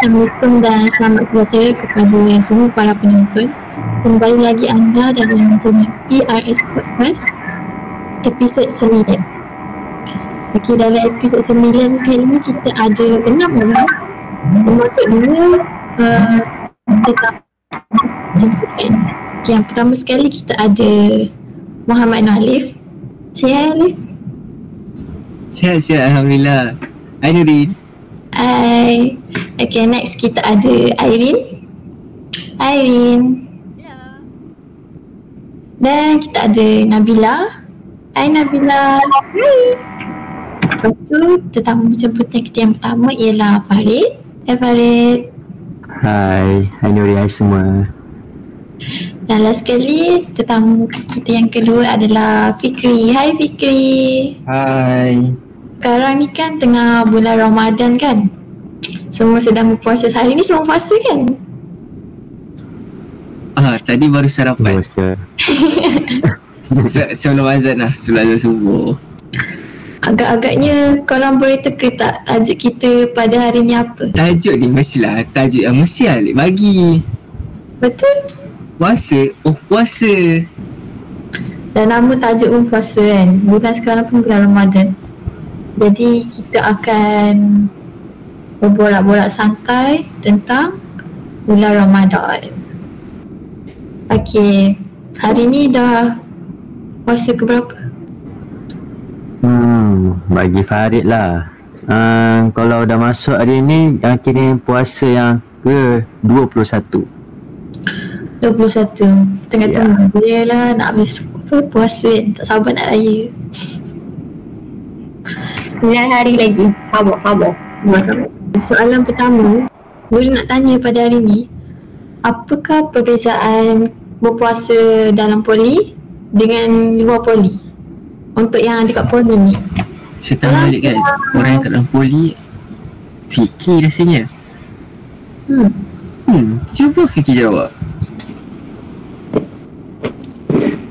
Assalamualaikum dan selamat sejahtera kepada semua para penonton. Kembali lagi anda dalam zona PRS Podcast episod 9. Okey, dalam episod 9 kali ni kita ada 6 orang, termasuk 2 tetap jemputan. Okay, yang pertama sekali kita ada Muhammad Alif. Sihat Alif? Sihat, Alhamdulillah. Hai Nurin. Hai. Okay, next kita ada Irene. Irene. Hello. Dan kita ada Nabila. Hai Nabila. Hai. Lepas tu tetamu jemputan kita yang pertama ialah Farid. Hai Farid. Hai Nurin, hai semua. Dan last sekali tetamu kita yang kedua adalah Fikri. Hai Fikri. Hai. Sekarang ni kan tengah bulan Ramadan kan? Semua sedang berpuasa. Hari ni semua puasa kan? Tadi baru sarapan. Puasa. Sebelum azan lah, sebelum azan subuh. Agak-agaknya korang boleh teka tak tajuk kita pada hari ni apa? Tajuk ni mestilah tajuk yang mesti Alik bagi. Betul? Puasa. Oh, puasa. Dan nama tajuk pun puasa kan? Bulan sekarang pun bulan Ramadan. Jadi kita akan berborak-borak santai tentang bulan Ramadan. Okey, hari ni dah puasa ke berapa? Bagi Farid lah. Kalau dah masuk hari ni, kira puasa yang ke 21. 21. Tengah-tengah dia lah nak habis puasa kan? Tak sabar nak raya. 9 hari lagi. Sabar. Soalan pertama, boleh nak tanya pada hari ni, apakah perbezaan berpuasa dalam poli dengan luar poli? Untuk yang dekat poli ni. Sekarang balik kan, orang yang kat dalam poli fikir rasanya. Cuba fikir jawab.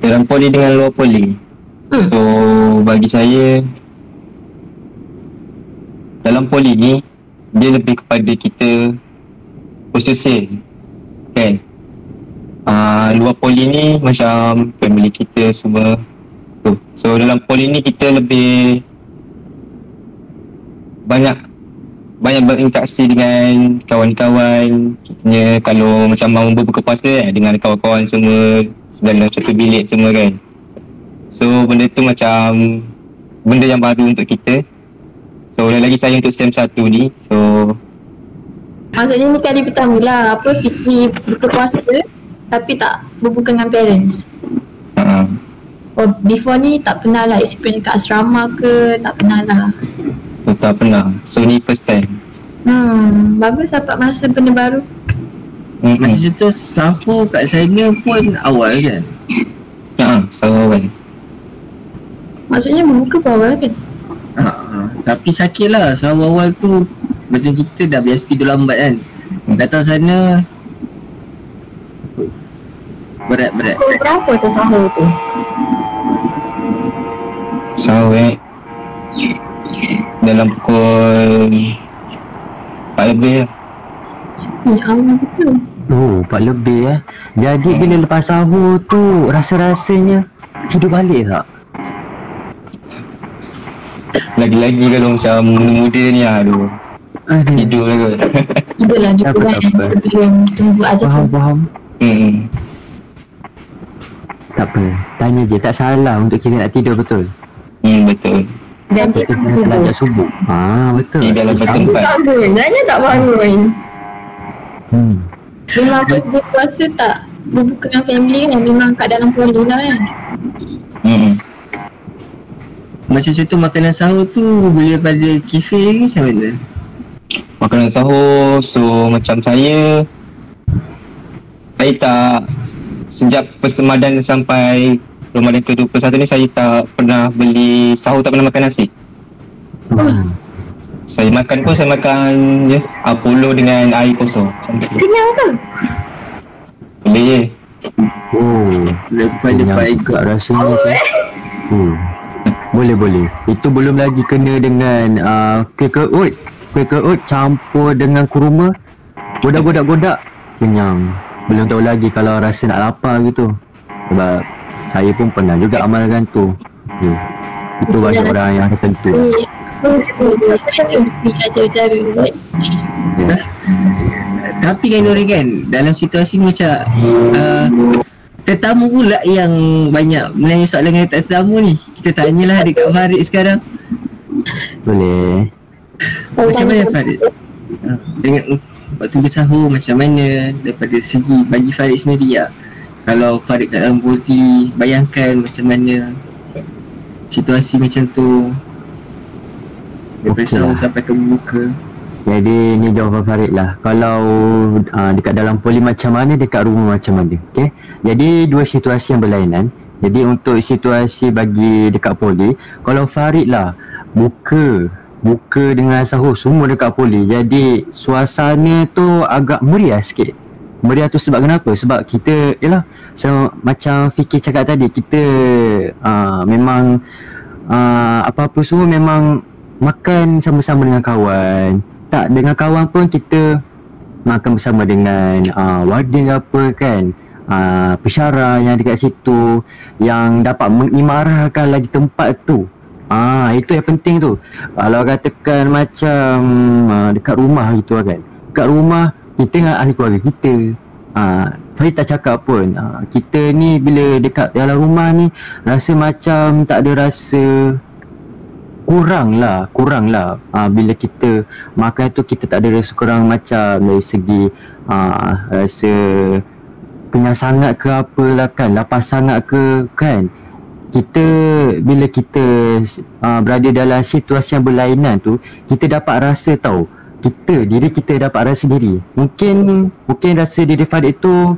Dalam poli dengan luar poli. So bagi saya, dalam poli ni dia lebih kepada kita bersosial kan. Luar poli ni macam family kita semua tu. So dalam poli ni kita lebih banyak berinteraksi dengan kawan-kawan. Kitanya kalau macam mau berbuka puasa dengan kawan-kawan semua dalam satu bilik semua kan. So benda tu macam benda yang baru untuk kita. So lagi saya untuk STEM 1 ni. So Maksudnya ni kali pertama lah apa Fikri buka puasa tapi tak berbuka dengan parents. Oh, before ni tak pernah lah experience kat asrama ke? Tak pernah lah. tak pernah. So ni first time. Bagus dapat masa benda baru. Macam contoh sahur kat sana pun awal kan? Sahur awal. Maksudnya berbuka pun awal kan? Tapi sakit lah sahur awal tu. Macam kita dah biasa tidur lambat kan. Datang sana berat. Pukul berapa tu sahur tu? Sahur dalam pukul 4 lebih lah. Awal betul. 4 lebih Jadi bila lepas sahur tu rasa-rasanya tidur balik tak? Lagi-lagi kalau macam muda ni aduh. Tidur lah kot. Tidurlah di kurang sebelum tunggu azan subuh. Faham. Tak apa, tanya je, tak salah untuk kita nak tidur betul. Betul. Dan kita kena belajar subuh. Betul. Di dalam tempat. tak bangun, nanya tak bangun. Memang berpuasa tak berbuka dengan family kan? Memang kat dalam poli lah kan? Macam contoh makanan sahur tu boleh pada kafe ke macam mana? Makanan sahur, so macam saya tak sejak persemadan sampai Ramadan ke-21 ni saya tak pernah beli sahur, tak pernah makan nasi. Saya makan je Apollo dengan air kosong. Kenyang ke? Boleh je. Daripada baik rasanya tu. Boleh. Itu belum lagi kena dengan kuih oat campur dengan kurma. godak-godak kenyang. Belum tahu lagi kalau rasa nak lapar gitu. Sebab saya pun pernah juga amalkan tu. Itu banyak orang yang tertentu. Tapi kan Nuri kan, dalam situasi macam tetamu pula yang banyak menanya soalan dengan tetamu ni. Kita tanyalah dekat Farid sekarang. Boleh. Macam mana Farid? Dengan waktu bersahur macam mana daripada segi bagi Farid sendiri lah. Kalau Farid kat dalam poli, bayangkan macam mana situasi macam tu daripada sahur sampai ke berbuka. Jadi ni jawapan Farid lah. Kalau dekat dalam poli macam mana, dekat rumah macam mana. Okay? Jadi dua situasi yang berlainan. Jadi untuk situasi bagi dekat poli, kalau Farid lah buka dengan sahur semua dekat poli. Jadi suasana tu agak meriah sikit. Meriah tu sebab kenapa? Sebab kita macam Fikir cakap tadi, kita memang apa-apa semua memang makan sama-sama dengan kawan. Tak, dengan kawan pun kita makan bersama dengan warden apa kan, pensyarah yang dekat situ yang dapat mengimarahkan lagi tempat tu. Itu yang penting tu. Kalau katakan macam dekat rumah gitu kan, dekat rumah kita dengan ahli keluarga kita, saya tak cakap pun, kita ni bila dekat dalam rumah ni rasa macam tak ada rasa kurang lah. Bila kita makan tu kita tak ada rasa kurang macam dari segi rasa kenyang sangat ke apalah kan, lapar sangat ke kan. Kita bila kita berada dalam situasi yang berlainan tu, kita dapat rasa tahu, diri kita dapat rasa diri. Mungkin rasa diri Farid tu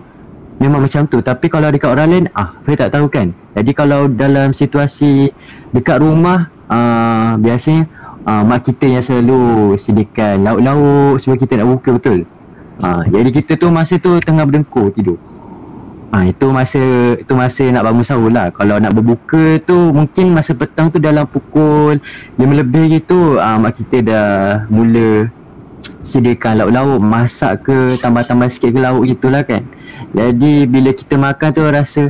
memang macam tu, tapi kalau dekat orang lain Farid tak tahu kan. Jadi kalau dalam situasi dekat rumah, biasanya mak kita yang selalu sediakan lauk-lauk sebab kita nak buka, betul. Jadi kita tu masa tu tengah berdengkur tidur. Itu masa nak bangun sahur lah. Kalau nak berbuka tu mungkin masa petang tu dalam pukul 5 lebih gitu, mak kita dah mula sediakan lauk-lauk, masak ke, tambah-tambah sikit ke lauk gitulah kan. Jadi bila kita makan tu rasa,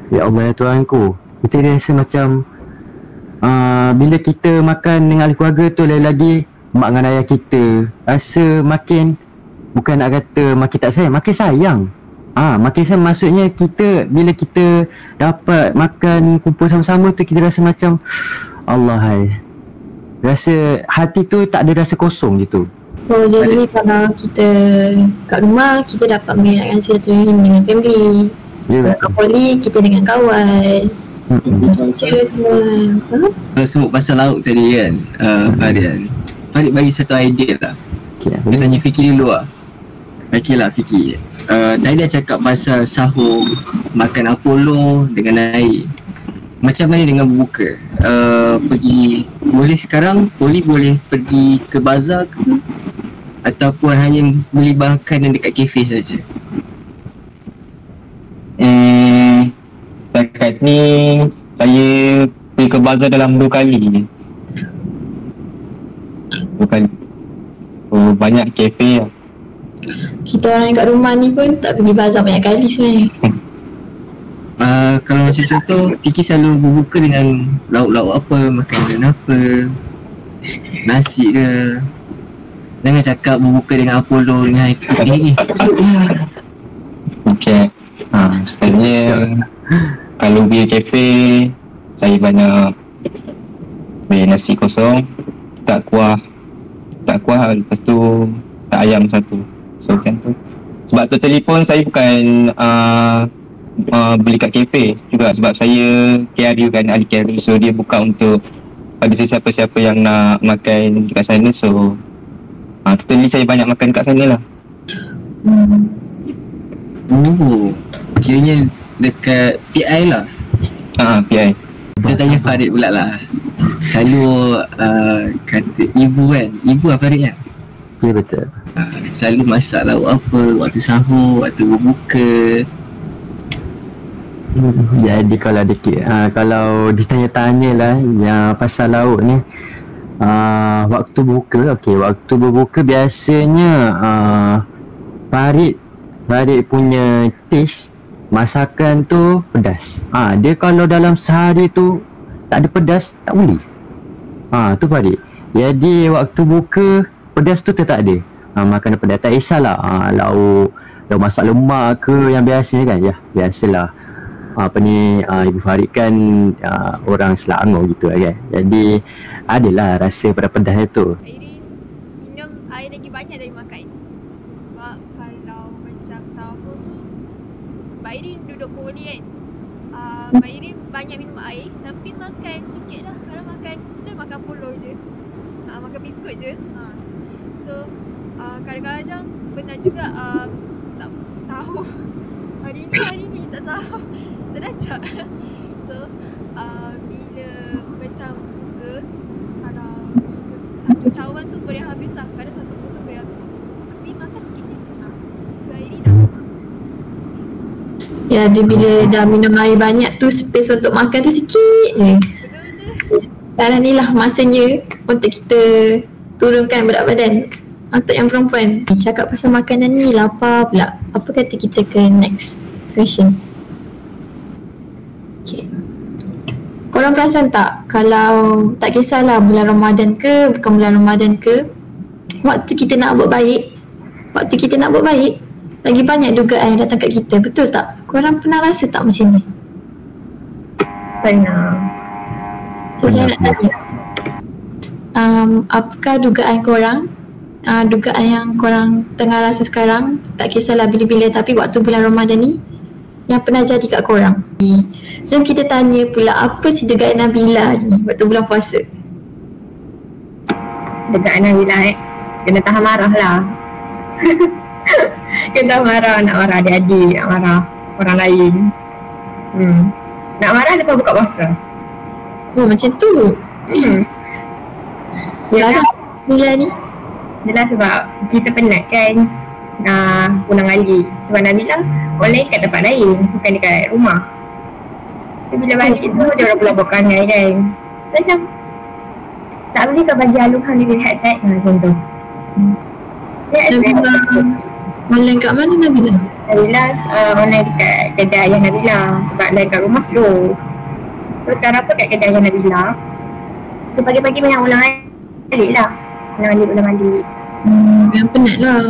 ya Allah ya Tuhanku, kita rasa macam bila kita makan dengan ahli keluarga tu, lagi mak dengan ayah kita rasa makin, bukan nak kata makin tak sayang, makin sayang. Makin sayang maksudnya kita, bila kita dapat makan kumpul sama-sama tu, kita rasa macam Allah rasa hati tu tak ada rasa kosong gitu. Jadi kalau kita kat rumah, kita dapat mengenalkan silaturahim dengan family. Kat poli, kita dengan kawan. Kalau sebut pasal lauk tadi kan, Farid bagi satu idea lah. Kita tanya Fikir dulu lah. Okey lah Fikir, tadi dah cakap pasal sahur, makan Apollo dengan air. Macam mana dengan berbuka? Pergi, boleh sekarang poli boleh pergi ke bazar ke? Ataupun hanya beli makanan dekat kafe saja? Setakat ni saya pergi ke bazar dalam 2 kali je. 2 kali. Banyak kafe lah. Kita orang kat rumah ni pun tak pergi bazar banyak kali sebenarnya. Kalau macam contoh, Fikir selalu berbuka dengan lauk-lauk apa, makanan apa, nasi ke. Jangan cakap berbuka dengan Apollo dengan air putih ni. Okay. Sebenarnya kalau pergi kafe, saya banyak beli nasi kosong, tak kuah, lepas tu tak ayam satu. So macam tu. Sebab tu telefon saya bukan beli kat kafe juga, sebab saya carrier kan, ada carrier, so dia buka untuk pada sesiapa-siapa yang nak makan dekat sana. So totally saya banyak makan kat sana lah. Kiranya dekat PI lah. PI. Kita tanya Farid pula lah. Selalu kata ibu kan, ibu lah Farid kan? Ya betul. Selalu masak lauk apa waktu sahur, waktu berbuka. Jadi kalau ditanya-tanya lah yang pasal lauk ni, waktu berbuka biasanya Farid punya taste masakan tu pedas. Dia kalau dalam sehari tu tak ada pedas, tak boleh. Tu Farid. Jadi waktu buka, pedas tu tetap ada. Makanan pedas tak kisahlah. Lauk masak lemak ke yang biasa kan. Ya, biasalah. Ibu Farid kan orang Selangor gitu kan. Jadi adalah rasa pada pedas tu. Irin minum air lagi banyak dari makan. Sebab kalau macam sahur tu, sebab Irin duduk poli kan, Mbak Irin banyak minum air tapi makan sikit lah. Kalau makan, kita makan puluh je, makan biskut je. So kadang-kadang pernah juga tak sahur. Hari ni tak sahur, tak dacak. So bila macam buka, kalau satu cawan tu boleh habis lah. Kadang satu botol boleh habis. Tapi makan sikit je. Ke Irin dah. Ya, dia bila dah minum air banyak tu, space untuk makan tu sikit je. Betul-betul. Sekarang ni lah masanya untuk kita turunkan berat badan. Untuk yang perempuan, cakap pasal makanan ni lapar pula. Apa kata kita ke next question? Okay. Korang perasan tak kalau tak kisahlah bulan Ramadan ke bukan bulan Ramadan ke, waktu kita nak buat baik, lagi banyak dugaan yang datang kat kita, betul tak? Korang pernah rasa tak macam ni? Pernah. So saya nak tanya, apakah dugaan korang, dugaan yang korang tengah rasa sekarang, tak kisahlah bila-bila tapi waktu bulan Ramadan ni, yang pernah jadi kat korang? Jom kita tanya pula apa si dugaan Nabila ni waktu bulan puasa. Dekat Nabila kena tahan marah lah. Kena marah, nak marah adik-adik, nak marah orang lain. Nak marah lepas buka puasa. Oh macam tu. Yalah, Nabila ni yelah sebab kita penat kan pulang balik. Sebab Nabila online kat tempat lain, bukan dekat rumah. So, bila balik tu dia orang pula buat perangai kan. So, macam tak boleh kau bagi aluhan dengan headset macam tu. Nabila online kat mana Nabila? Nabila online dekat kedai ayah Nabila. Sebab lain kat rumah slow. So sekarang pun kat kedai ayah Nabila. So pagi-pagi banyak ulang alik lah. Ulang alik. Yang penat lah.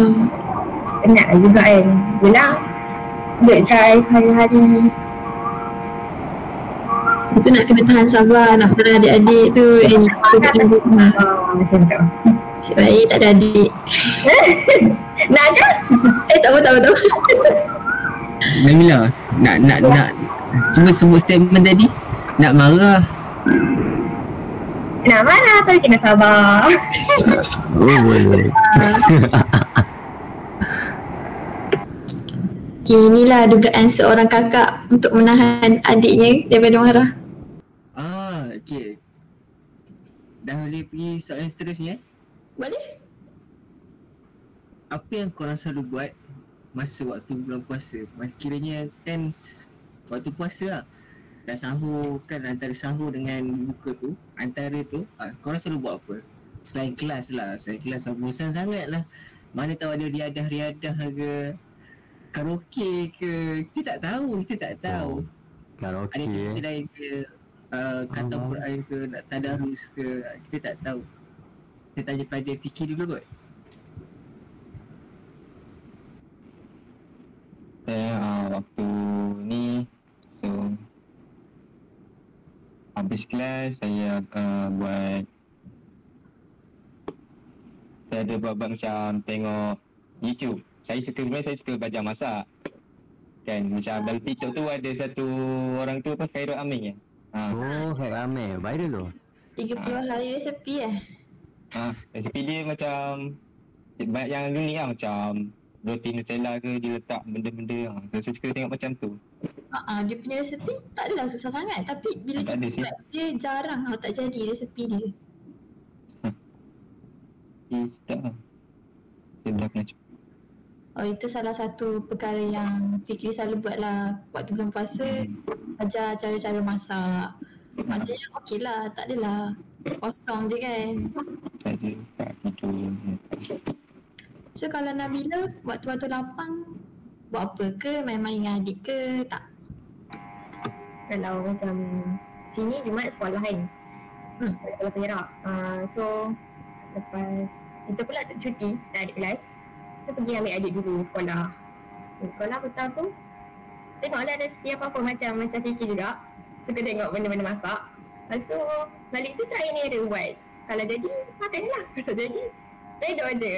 Penat lah juga kan. Yelah, buat drive hari-hari. Itu nak kena tahan sabar, nak marah adik-adik tu. Macam tu. Cik baik tak ada adik. Nak ke? Tak apa. Nabila, nak cuma sebut statement tadi. Nak marah. Nak marah tapi kena sabar. Oh boleh. Okay, inilah dugaan seorang kakak untuk menahan adiknya daripada marah. Okay. Dah boleh pergi soalan seterusnya? Boleh? Apa yang korang selalu buat masa waktu bulan puasa? Kiranya kan waktu puasa lah. Dah sahur kan, antara sahur dengan buka tu, antara tu korang selalu buat apa? Selain kelas lah, bosan sangat lah. Mana tahu ada riadah-riadah ke, karaoke ke, kita tak tahu. Karaoke. Ada cerita lain ke, khatam Quran ke, nak tadarus ke, kita tak tahu. Kita tanya pada fikir dulu kot. Saya waktu ni, so habis kelas saya buat, saya ada buat macam tengok YouTube. Saya suka belajar masak kan. Macam dalam TikTok tu ada satu orang tu apa, Khairul Amin kan. Khairul Amin viral tu. 30 hari resepi Resepi dia macam banyak yang unik lah, macam roti Nutella ke, dia letak benda-benda so, saya suka tengok macam tu. Dia punya resepi tak adalah susah sangat, tapi bila Tak kita ada buat dia jarang tak jadi resepi dia. Sedap lah. Saya dah kena cuba. Itu salah satu perkara yang Fikri selalu buat lah waktu bulan puasa. Ajar cara-cara masak. Maksudnya okey lah, tak adalah kosong je kan. Tak ada, tak tidur. So So kalau Nabila waktu-waktu lapang buat apa ke? Main-main dengan adik ke? Tak? Kalau macam sini Jumaat sekolah kan. Sekolah Perak. So lepas kita pula cuti tak ada kelas. So pergi ambil adik dulu sekolah. Di sekolah petang tu tengoklah resipi apa-apa macam fikir juga. Suka tengok benda-benda masak. Lepas tu balik tu try ni ada buat. Kalau jadi makan lah. Kalau jadi redor je.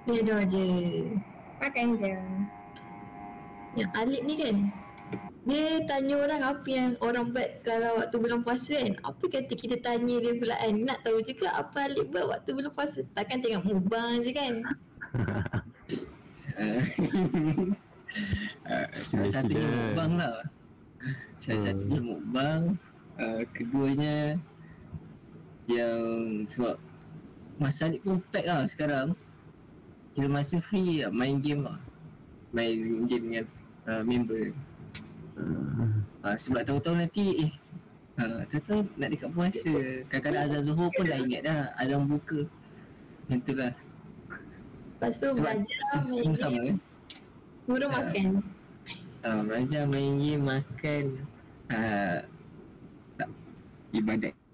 Redor je. Makan je. Yang Alip ni kan, dia tanya orang apa yang orang buat kalau waktu bulan puasa kan. Apa kata kita tanya dia pula kan. Nak tahu juga apa Alip buat waktu bulan puasa. Takkan tengok mukbang je kan. Salah satunya mukbang lah. Salah satunya mukbang. Keduanya yang sebab masa Alip pun pack lah sekarang. Kira masa free lah, main game lah. Main game dengan member. Sebab tahu-tahu nanti tahu-tahu nak dekat puasa. Kadang-kadang azan Zuhur pun dah ingat dah azan buka. Macam tu lah. Lepas tu belajar main sama game, guru makan. Belajar main game, makan.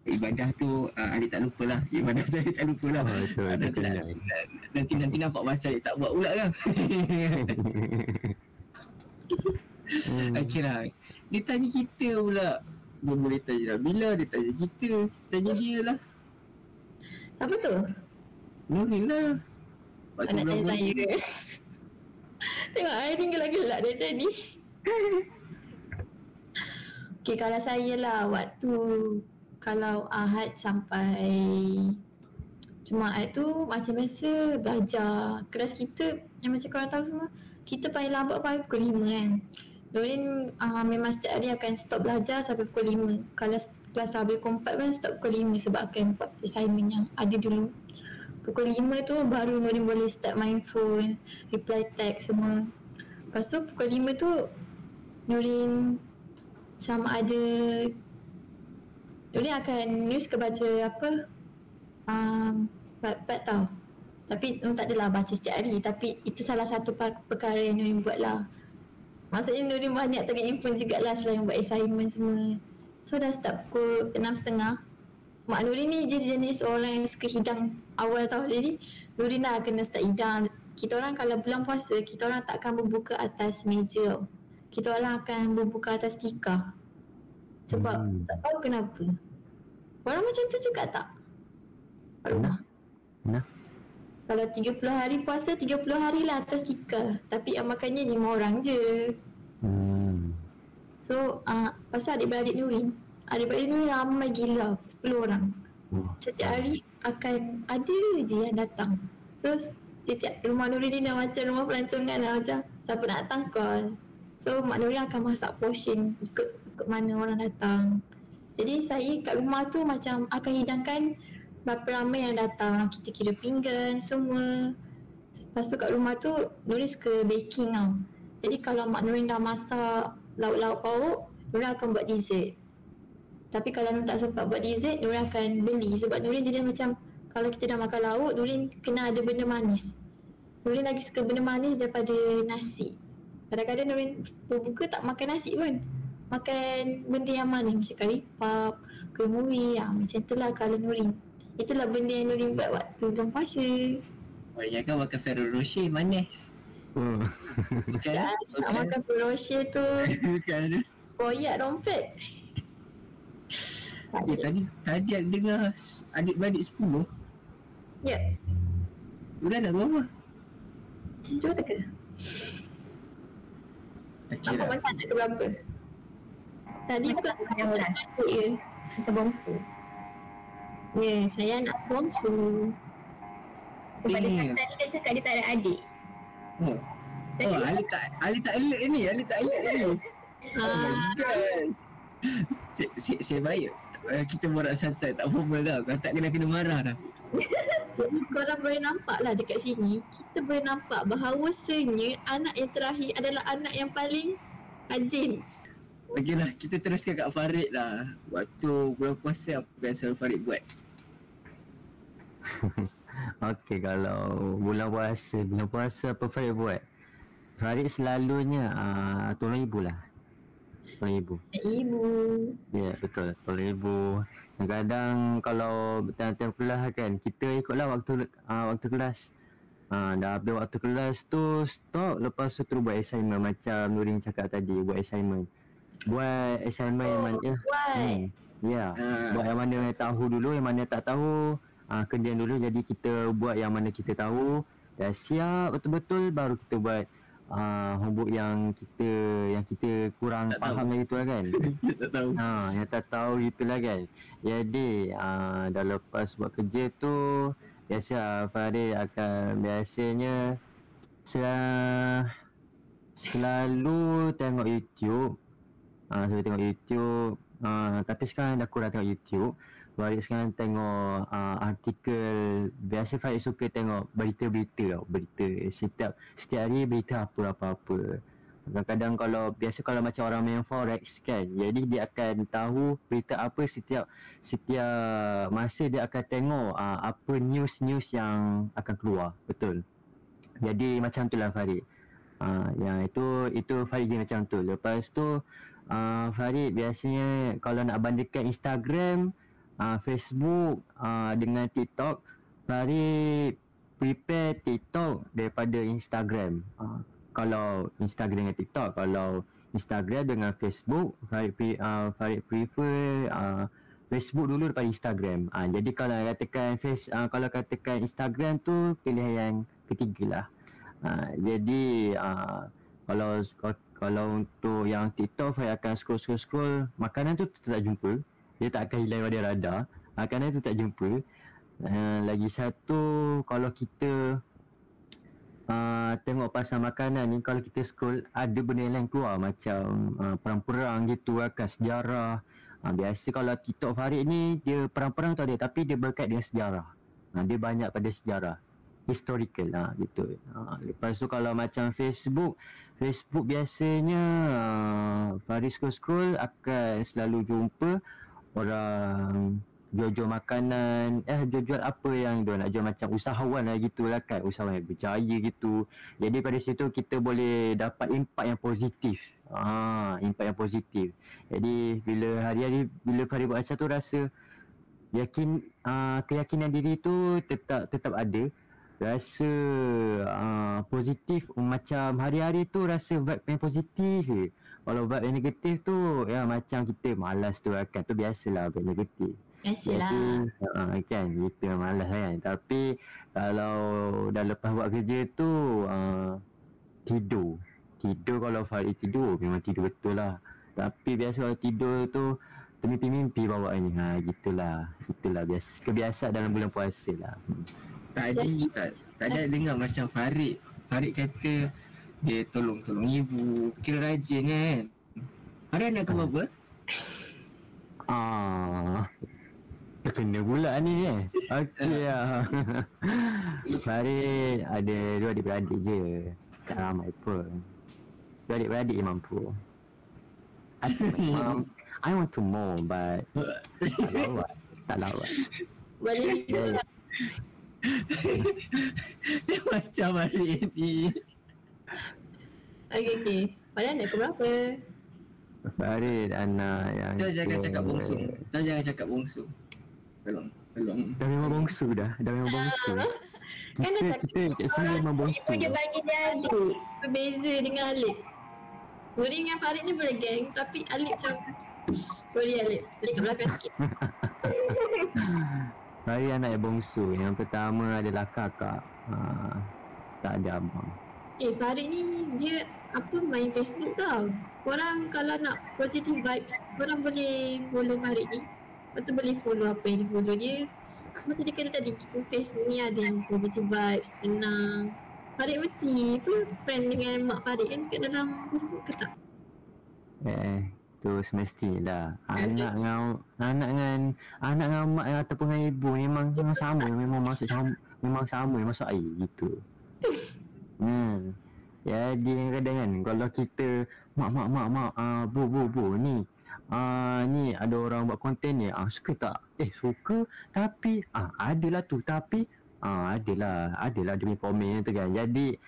Ibadah tu Adik tak lupa lah. Ibadah tu Adik tak lupa lah. Nanti nampak masa Adik tak buat pula kan. Akhirnya dia tanya kita pula. Dia boleh tanya Nabila, dia tanya kita tanya dia lah. Siapa tu? Nurin lah. Anak tanya saya ke? Tengok Airi gelak-gelak dari tadi. Okay, kalau saya lah waktu kalau Ahad sampai Jumaat tu macam biasa belajar. Kelas kita yang macam korang tahu semua, kita paling lambat paling pukul 5 kan. Nurin memang setiap hari akan stop belajar sampai pukul 5. Kalau kelas dah habis pukul 4 pun stop pukul 5 sebab akan buat assignment yang ada dulu. Pukul 5 tu baru Nurin boleh start main phone, reply text semua. Lepas tu pukul 5 tu Nurin sama ada Nurin akan suka baca apa Wattpad tau. Tapi tak adalah baca setiap hari, tapi itu salah satu perkara yang Nurin buat lah. Maksudnya Nurin banyak tengah influence jugalah selain buat assignment semua. So dah start pukul 6.30. Mak Nurin ni dia jenis orang yang suka hidang awal tau. Jadi Nurin dah kena start hidang. Kita orang kalau bulan puasa, kita orang takkan berbuka atas meja tau. Kita orang akan berbuka atas tikar. Sebab tak tahu kenapa. Orang macam tu juga tak? Pernah? Kalau 30 hari puasa, 30 hari lah atas tikar. Tapi yang makannya 5 orang je. So pasal adik-beradik Nurin, adik-beradik Nurin ramai gila, 10 orang. Setiap hari akan ada je yang datang. So setiap rumah Nurin ni dah macam rumah pelancongan lah, macam siapa nak datang call. So Mak Nurin akan masak portion ikut mana orang datang. Jadi saya kat rumah tu macam akan hidangkan berapa ramai yang datang. Kita kira pinggan semua. Lepas tu kat rumah tu Nurin suka baking tau. Jadi kalau Mak Nurin dah masak lauk-lauk pauk, Nurin akan buat dessert. Tapi kalau Nurin tak sempat buat dessert, Nurin akan beli. Sebab Nurin jadi macam kalau kita dah makan lauk, Nurin kena ada benda manis. Nurin lagi suka benda manis daripada nasi. Kadang-kadang Nurin berbuka tak makan nasi pun, makan benda yang manis macam kari pap, kemui, macam tu lah kalau Nurin. Itulah benda yang Nurin buat waktu bulan puasa. Oh ya kan, makan Ferrero Rocher manis. Bukan? Tak makan Ferrero Rocher tu Bukan. koyak dompet. Tadi ada dengar adik-beradik 10. Ya. Bulan nak berapa? Jom tak ke? Apa masa anak ke berapa? Tadi pula yang ulas. Macam bongsu. Ya, saya anak bongsu. Sebab dia tadi dia cakap dia tak ada adik. Ali tak alert ni. Ali tak alert ni. Oh my god. Saya baik. Kita borak santai, tak formal dah. Kau tak kena marah dah. Korang boleh nampak lah dekat sini, kita boleh nampak bahawasanya anak yang terakhir adalah anak yang paling rajin. Okeylah, kita teruskan kat Farid lah. Waktu bulan puasa apa yang selalu Farid buat? Okey, kalau bulan puasa apa Farid buat? Farid selalunya tolong ibu lah. Tolong ibu. Ibu. Ya, betul. Tolong ibu. Kadang-kadang kalau time-time kelas kan, kita ikutlah waktu kelas. Dah habis waktu kelas tu stop, lepas tu terus buat assignment macam Nurin cakap tadi, buat assignment yang mana buat yang mana yang tahu dulu, yang mana tak tahu kemudian dulu. Jadi kita buat yang mana kita tahu, dah siap betul-betul baru kita buat homework yang kita kurang tak faham lagi tu lah kan. Tak tahu. Yang tak tahu gitulah kan. Jadi dah lepas buat kerja tu, biasa Farid akan biasanya selalu tengok YouTube. Selalu tengok YouTube. Tapi sekarang dah kurang tengok YouTube. Farid sekarang tengok artikel. Biasa Farid suka tengok berita-berita tau. Berita setiap hari berita apa-apa. Kadang-kadang kalau macam orang main forex kan, jadi dia akan tahu berita apa setiap masa dia akan tengok apa news yang akan keluar. Betul. Jadi macam tu lah Farid. Yang itu Farid je macam tu. Lepas tu Farid biasanya kalau nak bandingkan Instagram, Facebook dengan TikTok, Farid prepare TikTok daripada Instagram. Kalau Instagram dengan TikTok, kalau Instagram dengan Facebook, Farid prefer Facebook dulu daripada Instagram. Jadi kalau katakan Instagram tu pilihan yang ketiga lah. Jadi kalau untuk yang TikTok, Farid akan scroll makanan tu tak jumpa, dia tak akan hilang pada radar. Makanan tu tak jumpa. Lagi satu, kalau kita tengok pasal makanan ni, kalau kita scroll ada benda yang lain keluar macam perang-perang gitu kan, sejarah. Biasa kalau TikTok Farid ni dia perang-perang tu ada, tapi dia berkait dengan sejarah. Dia banyak pada sejarah historical gitu. Lepas tu kalau macam Facebook biasanya Farid scroll akan selalu jumpa orang jual makanan, jual apa yang dia nak jual, macam usahawan lah gitulah kan, usahawan yang berjaya gitu. Jadi pada situ kita boleh dapat impak yang positif. Impak yang positif. Jadi bila hari-hari bila Farid buat macam tu, rasa keyakinan diri tu tetap ada. Rasa positif, macam hari-hari tu rasa vibe yang positif je. Kalau vibe yang negatif tu macam kita malas tu kan, tu biasalah vibe negatif. Biasalah. Kan kita malas kan. Tapi kalau dah lepas buat kerja tu tidur kalau Farid tidur memang tidur betul lah. Tapi biasa kalau tidur tu mimpi bawaannya. Gitulah biasa, kebiasaan dalam bulan puasa lah. Tadi tak ada dengar macam Farid kata dia tolong ibu, kira rajin kan. Ada anak ke berapa? Kena pula ni Okey lah. Farid ada 2 adik-beradik je, tak ramai pun. 2 adik-beradik je mampu. I want to more but tak lawat. Boleh juga. Dia macam Farid ni. Okay. Pada anak ke berapa? Farid anak yang Jangan cakap bongsu. Tolong. Dah memang bongsu dah. Kan dah cakap kita kat sini memang bongsu. Dia bagi dia adik. berbeza dengan Alip. Nuri dengan Farid ni boleh geng, tapi Alip macam sorry Alip kat belakang sikit. Farid anak yang bongsu. Yang pertama adalah kakak. Tak ada abang. Farid ni dia main Facebook tau. Korang kalau nak positive vibes, korang boleh follow Farid ni. Lepas tu boleh follow apa yang dia follow dia. Macam dia kata tadi, Facebook ni ada yang positive vibes, tenang. Farid mesti friend dengan mak Farid kan kat dalam Facebook ke tak? Tu semestinya anak dengan mak ataupun dengan ibu memang sama, memang masuk air gitu. Jadi kadang kan kalau kita mak bu ni ni ada orang buat konten ni, suka tak? Suka, tapi adalah tu, tapi Adalah dia punya komen tu kan. Jadi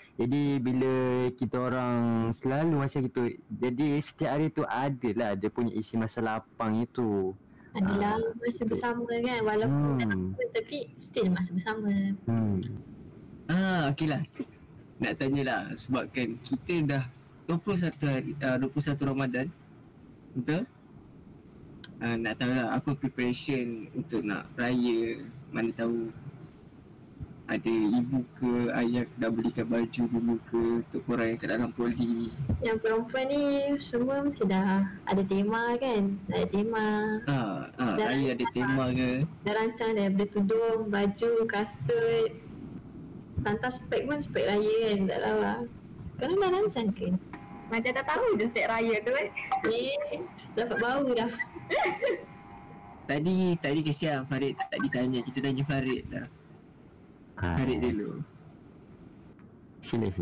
bila kita orang selalu macam gitu, jadi setiap hari tu adalah dia punya isi masa lapang itu. Adalah masa bersama kan, walaupun tak apa, tapi still masa bersama. Okey lah. Nak tanyalah sebab kan kita dah 21 hari 21 Ramadan. Betul? Nak tahu lah apa preparation untuk nak raya. Mana tahu ada ibu ke ayah dah belikan baju dulu ke untuk korang yang kat dalam poli. Yang perempuan ni semua mesti dah ada tema kan. Ada tema. Raya ada tema ke? Dah rancang daripada tudung, baju, kasut. Lantas spek pun spek raya kan. Tak tahu lah. Korang dah rancang ke? Macam tak tahu je setiap raya tu kan. Dapat bau dah. Tadi kesian Farid tak ditanya. Kita tanya Farid dah. Farid dulu. Sila.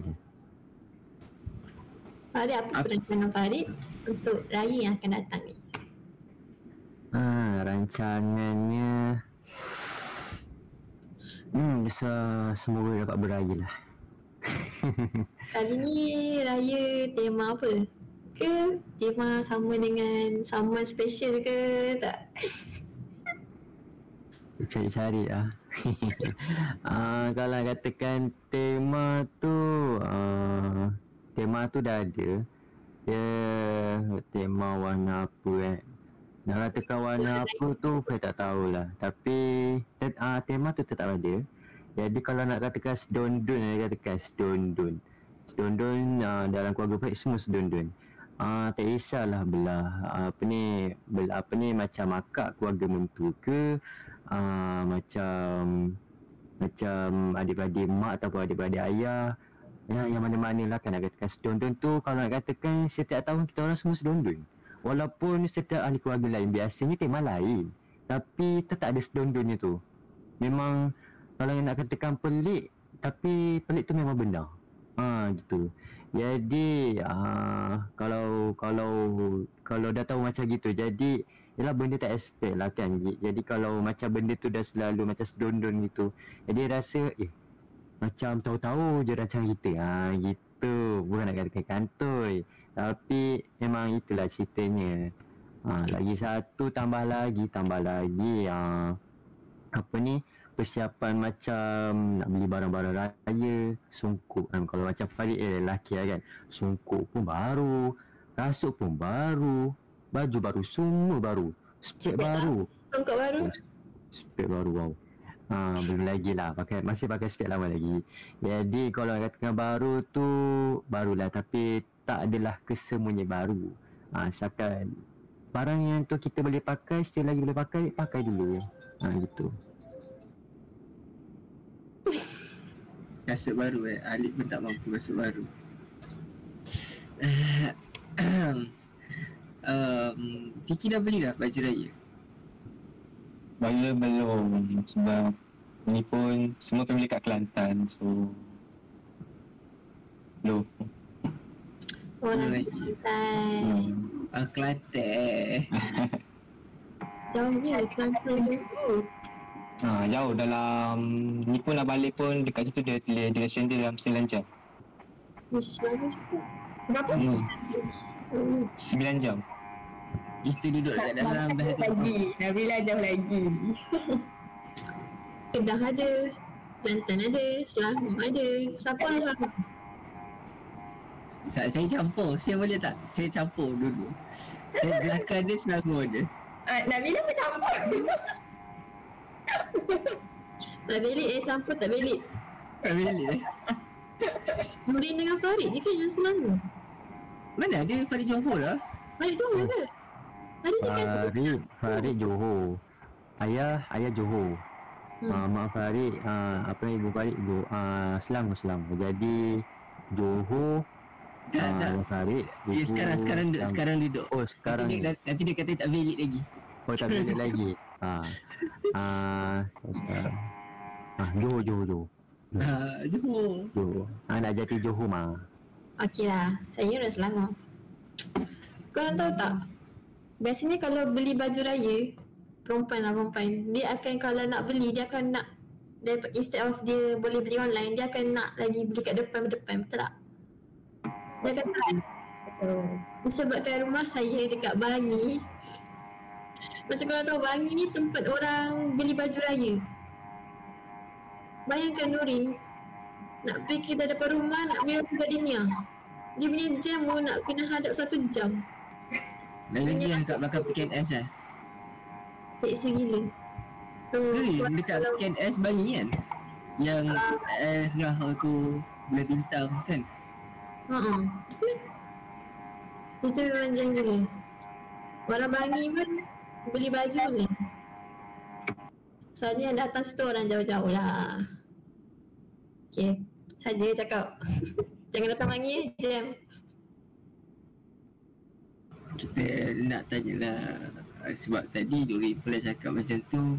Farid, apa perancangan Farid untuk raya yang akan datang ni? Rancangannya semoga dapat beraya lah. Kali ni raya tema apa? Ke tema sama dengan someone special ke tak? Cari-cari lah. Kalau katakan tema tu dah ada. Dia tema warna apa nak katakan warna apa tu saya tak tahulah. Tapi tema tu tetap ada. Jadi kalau nak katakan sedondon, sedondon dalam keluarga Farid semua sedondon. Tak kisahlah belah macam akak keluarga mentua ke, macam adik-beradik mak ataupun adik-beradik ayah, yang mana-mana lah kan nak katakan sedondon tu. Kalau nak katakan setiap tahun kita orang semua sedondon, walaupun setiap ahli keluarga lain biasanya tema lain, tapi tetap ada sedondonnya tu. Memang kalau nak katakan pelik, tapi pelik tu memang benar. Gitu. Jadi kalau dah tahu macam gitu, jadi yalah benda tak expect lah kan. Jadi kalau macam benda tu dah selalu macam sedondon gitu, jadi rasa macam tahu-tahu je rancang kita. Gitu. Bukan nak katakan kantoi, tapi memang itulah ceritanya. Lagi satu tambah lagi persiapan macam nak beli barang-barang raya, songkok kan. Kalau macam Farid lelaki lah kan, songkok pun baru, kasut pun baru, baju baru, semua baru, spek baru, songkok baru, spek baru. Wow. Belum lagi lah, masih pakai spek lama lagi. Jadi kalau katakan baru tu barulah, tapi tak adalah kesemuanya baru. Asalkan barang yang tu kita boleh pakai, still lagi boleh pakai dulu. Gitu. Kasut baru Alif pun tak mampu kasut baru. Fiki dah beli dah baju raya? Belum sebab ni pun semua family kat Kelantan, so belum. Kelantan. Kelantan. Jauhnya Kelantan jauh. Jauh dalam ni pun nak balik pun dekat situ dia tulis duration dia dalam 9 jam. Bagus pun. Berapa? 9 jam. Itu duduk kat dalam bahasa lagi. Nabila jauh lagi. Kedah ada, Kelantan ada, Selangor ada. Siapa nak Selangor? Saya campur, saya boleh tak? Saya campur dulu. Saya belakang dia, Selangor je. Nabila pun campur. Tak belik campur tak belik. Tak belik Nurin dengan Farid je kan yang Selangor. Mana ada Farid Johor lah. Farid Johor ke? Farid Johor. Ayah Johor. Mak Farid ibu Farid Selangor. Jadi Johor. Tak. Farid. Dia sekarang duduk. Oh sekarang. Nanti dia kata tak belik lagi. Oh tak belik lagi. Johor. Johor. Nak jadi Johor mah. Okey lah, saya orang Selangor. Korang tahu tak? Biasanya kalau beli baju raya, perempuan, dia akan kalau nak beli, dia akan nak instead of dia boleh beli online, dia akan nak lagi beli kat depan, betul tak? Dia akan try. Disebabkan rumah saya dekat Bangi, macam korang tahu Bangi ni tempat orang beli baju raya. Bayangkan Nurin nak pergi ke depan rumah nak beli roti gardenia, dia punya jam pun nak kena hadap 1 jam. Lagi yang kat belakang PKNS lah. Seksa gila. Dekat PKNS Bangi kan? Yang Rah aku boleh bintang kan? Betul. Itu memang jam gila. Orang Bangi pun beli baju ni. Soalnya yang datang situ orang jauh-jauh lah. Okay, saja cakap. Jangan datang Bangi jam. Kita nak tanya lah, sebab tadi Nuri pula cakap macam tu,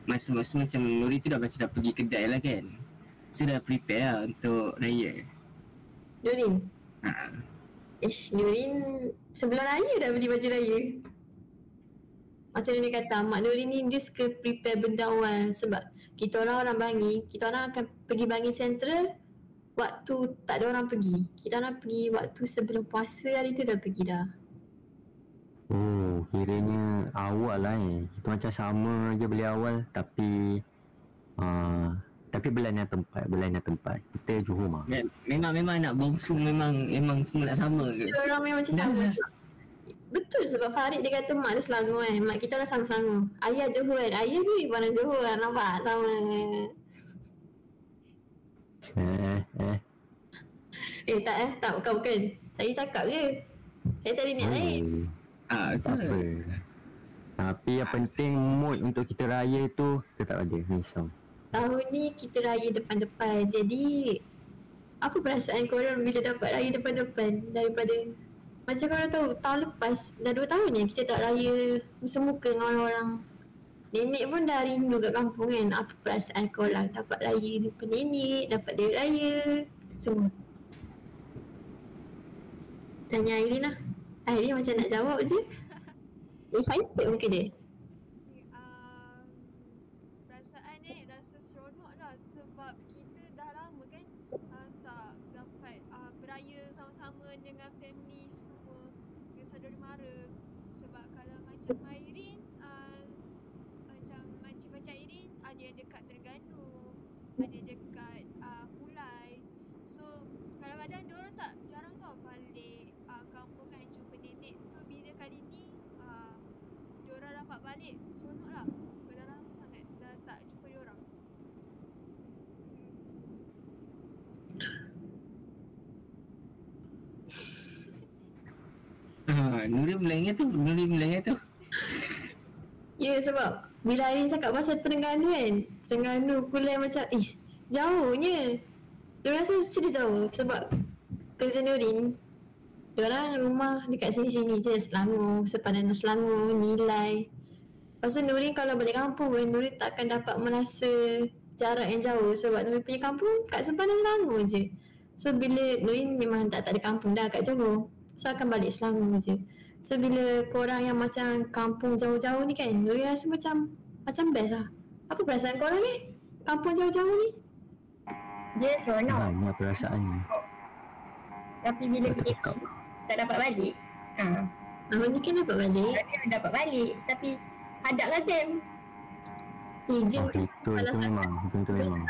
masa-masa macam Nuri tu dah macam dah pergi kedai lah kan, so dah prepare lah untuk raya. Nurin? Nurin sebelum raya dah beli baju raya. Macam Nurin kata, mak Nurin ni dia suka prepare benda awal. Sebab kita orang Bangi, kita orang akan pergi Bangi Central waktu tak ada orang pergi. Kita orang pergi waktu sebelum puasa, hari tu dah pergi dah. Oh, kiranya awal lah Kita macam sama je beli awal, tapi berlainan tempat. Kita Johor mah. Memang nak bongsung, memang semua nak sama ke? Kita orang memang macam sama. Betul, sebab Farid dia kata mak dia Selangor kan. Mak kita orang sama-sama. Ayah Johor kan. Ayah ni orang Johor kan. Nampak? Sama. Tak bukan. Saya cakap je. Saya tak ada niat lain. Betul. Tapi yang penting mood untuk kita raya tu tetap ada. Risau. Tahun ni kita raya depan-depan. Jadi apa perasaan korang bila dapat raya depan-depan daripada macam korang tahu tahun lepas dah 2 tahun je kita tak raya bersemuka dengan orang-orang. Nenek pun dah rindu kat kampung kan. Apa perasaan korang dapat raya depan nenek, dapat dia raya semua? Tanya Aileen lah. Aileen macam nak jawab je. Excited muka dia. Perasaan rasa seronok lah sebab kita dah lama kan tak dapat beraya sama-sama dengan family semua, dengan saudara mara. Sebab kalau macam Aileen, macam makcik-makcik Aileen ada yang dekat Terengganu, ada dekat Hulai. So kadang-kadang diorang jarang tau balik kampung kan jumpa nenek. So bila kali ni diorang dapat balik, seronok lah. Dah lama sangat dah tak jumpa diorang. Nuri melengah tu. Ya, sebab bila Aileen cakap pasal Terengganu kan, Terengganu Kulai macam jauhnya. Dia rasa sedih jauh sebab kerja Nurin, diorang rumah dekat sini-sini je, Selangor, sepadan Selangor, Nilai. Lepas tu Nurin kalau balik kampung pun Nurin takkan dapat merasa jarak yang jauh sebab Nurin punya kampung kat sepadan Selangor je. So bila Nurin memang tak ada kampung dah kat Johor, so akan balik Selangor je. So bila korang yang macam kampung jauh-jauh ni kan, Nurin rasa macam best lah. Apa perasaan korang ni? Kampung jauh-jauh ni? Dia seronok. Banyak perasaan ni. Tapi bila kita tak dapat balik, Tahun ni kan dapat balik. Dapat balik tapi hadaplah jam. Jam tu itu memang.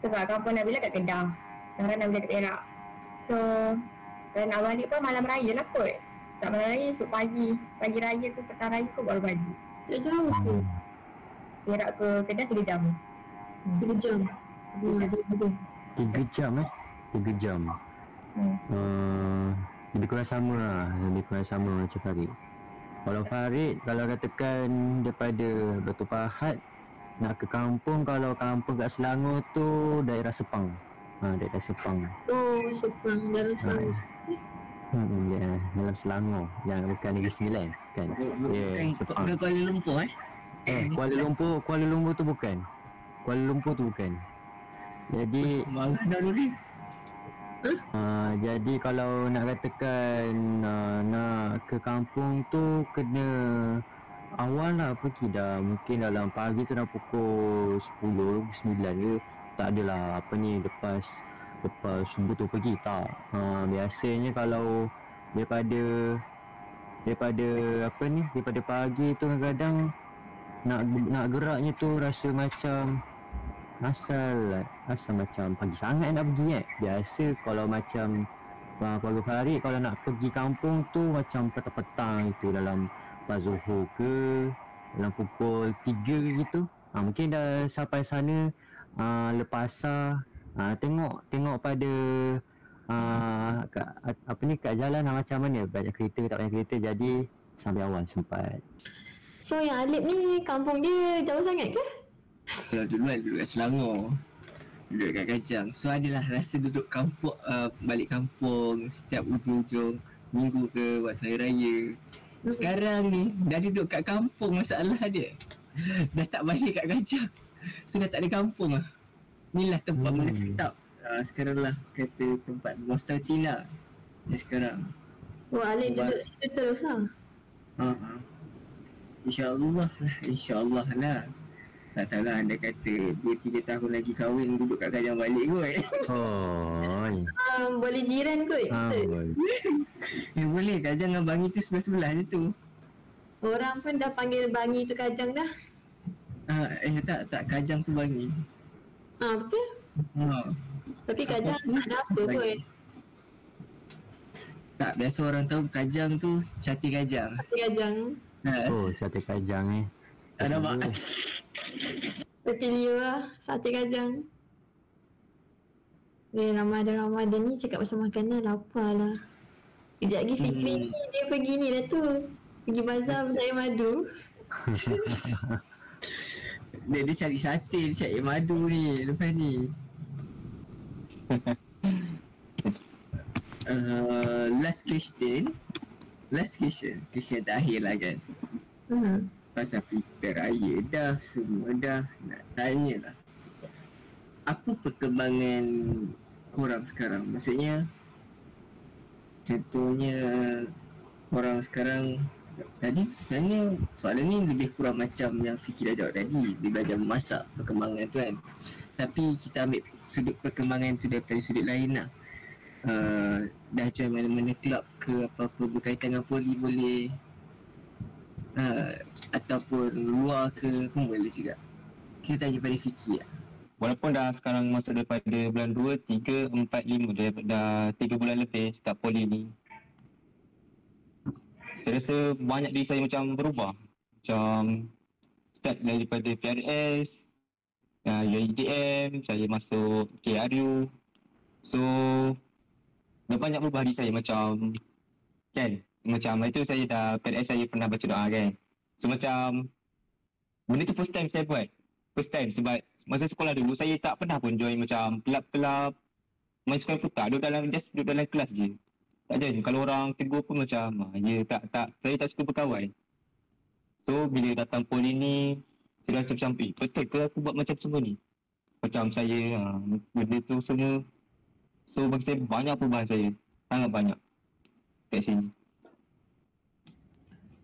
Sebab kampung Nabila kat Kedah, sekarang Nabila kat Perak. So kalau nak balik pun malam raya lah kot. Tak malam raya, esok pagi raya tu, petang raya tu baru balik. tak jauh tu. Perak ke Kedah 3 jam. 3 jam. Jauh betul. 3 jam 3 jam. Lebih kurang sama lah. Lebih kurang sama macam Farid. Kalau Farid, kalau katakan daripada Batu Pahat nak ke kampung, kalau kampung kat Selangor tu daerah Sepang. Daerah Sepang. Oh, Sepang dalam Selangor. Ya, dalam Selangor. Yang bukan Negeri Sembilan kan. Sepang. Ke Kuala Lumpur Kuala Lumpur tu bukan. Kuala Lumpur tu bukan. Jadi marah dah Nuri. Jadi kalau nak katakan nak ke kampung tu kena awal lah pergi dah, mungkin dalam pagi tu dah pukul 10, 9 ke. Tak adalah apa ni lepas subuh tu pergi, tak. Biasanya kalau daripada apa ni, daripada pagi tu kadang-kadang nak geraknya tu rasa macam asal macam pagi sangat nak pergi Biasa kalau macam keluarga Farid kalau nak pergi kampung tu macam petang-petang itu dalam lepas Zuhur ke, dalam pukul 3 ke gitu. Mungkin dah sampai sana lepas asar, tengok pada kat jalan macam mana, banyak kereta ke tak banyak kereta, jadi sampai awal sempat. So yang Alip ni kampung dia jauh sangat ke? Kalau dulu kat Selangor, duduk kat Kajang, so adalah rasa duduk kampung, balik kampung setiap hujung-hujung minggu ke waktu hari raya. Sekarang ni dah duduk kat kampung, masalah dia dah tak balik kat Kajang, so dah tak ada kampung lah. Inilah tempat menetap sekarang lah, kata tempat Mustaltina sekarang. Alip duduk situ terus lah. InsyaAllah lah. Tak tahulah, anda kata 2-3 tahun lagi kahwin duduk kat Kajang balik kot. Boleh jiran kot. Boleh, Kajang dengan Bangi tu sebelah-sebelah je tu. Orang pun dah panggil Bangi tu Kajang dah. Tak, Kajang tu Bangi. Betul? Tapi Kajang tak ada apa kot. Tak, biasa orang tahu Kajang tu Sate Kajang. Sate Kajang ni. Tak nampak. Seperti liwa, Sate Kajang. Ramadan ni cakap pasal makanan, lapar lah. Kejap lagi Fikri ni dia pergi ni dah tu, pergi bazar cari madu. Dia cari sate, dia cari madu ni lepas ni. Last question terakhir lah kan. Pasal prepare raya dah, semua dah, nak tanya lah, apa perkembangan korang sekarang? Maksudnya contohnya korang sekarang, tadi sebenarnya soalan ni lebih kurang macam yang Fikir dah jawab tadi, dia belajar memasak, perkembangan tu kan. Tapi kita ambil sudut perkembangan tu daripada sudut lain lah. Dah join mana-mana klub ke apa-apa berkaitan dengan poli boleh, ataupun luar ke pun boleh juga. Kita tanya pada Fikir lah. Walaupun dah sekarang masuk daripada bulan 2, 3, 4, 5, dah 3 bulan lebih kat poli ni, saya rasa banyak diri saya macam berubah. Macam start daripada PRS, UITM, saya masuk KRU. So dah banyak berubah diri saya macam kan. Macam itu saya dah PRS saya pernah baca doa kan. So macam benda tu first time saya buat. First time sebab masa sekolah dulu saya tak pernah pun join macam kelab-kelab, main sekolah putar, duduk dalam kelas je. Tak ada, kalau orang tegur pun macam tak, saya tak suka berkawan. So bila datang poli ni, saya rasa macam betul ke aku buat macam semua ni? Macam saya, benda tu semua. So bagi saya banyak perubahan saya, sangat banyak kat sini.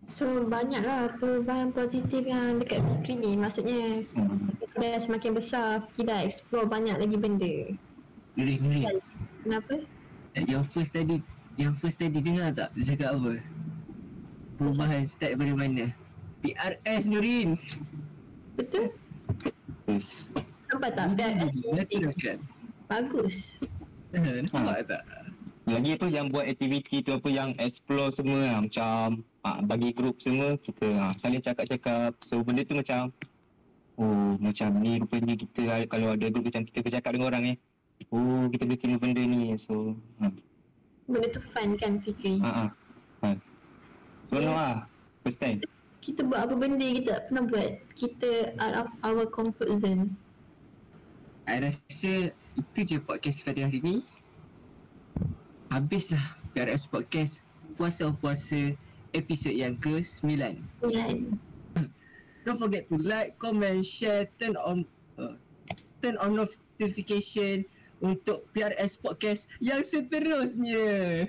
So banyaklah perubahan positif yang dekat Fikri ni. Maksudnya dah semakin besar, kita dah explore banyak lagi benda. Ngeri. Kenapa? Yang first tadi dengar tak dia cakap apa? Perubahan start daripada mana? PRS Nurin. Betul? Nampak tak? PRS bagus. Nampak tak? Lagi tu yang buat aktiviti tu apa, yang explore semua lah. Macam bagi grup semua kita saling cakap-cakap. So benda tu macam macam ni rupanya kita kalau ada grup macam kita bercakap dengan orang kita boleh terima benda ni. So benda tu fun kan Fikri? Seronok lah first time. Kita buat apa benda kita tak pernah buat. Kita out of our comfort zone. I rasa itu je podcast pada hari ni. Habislah PRS Podcast Puasa-Puasa episod yang ke-9. Don't forget to like, comment, share, turn on notification untuk PRS Podcast yang seterusnya.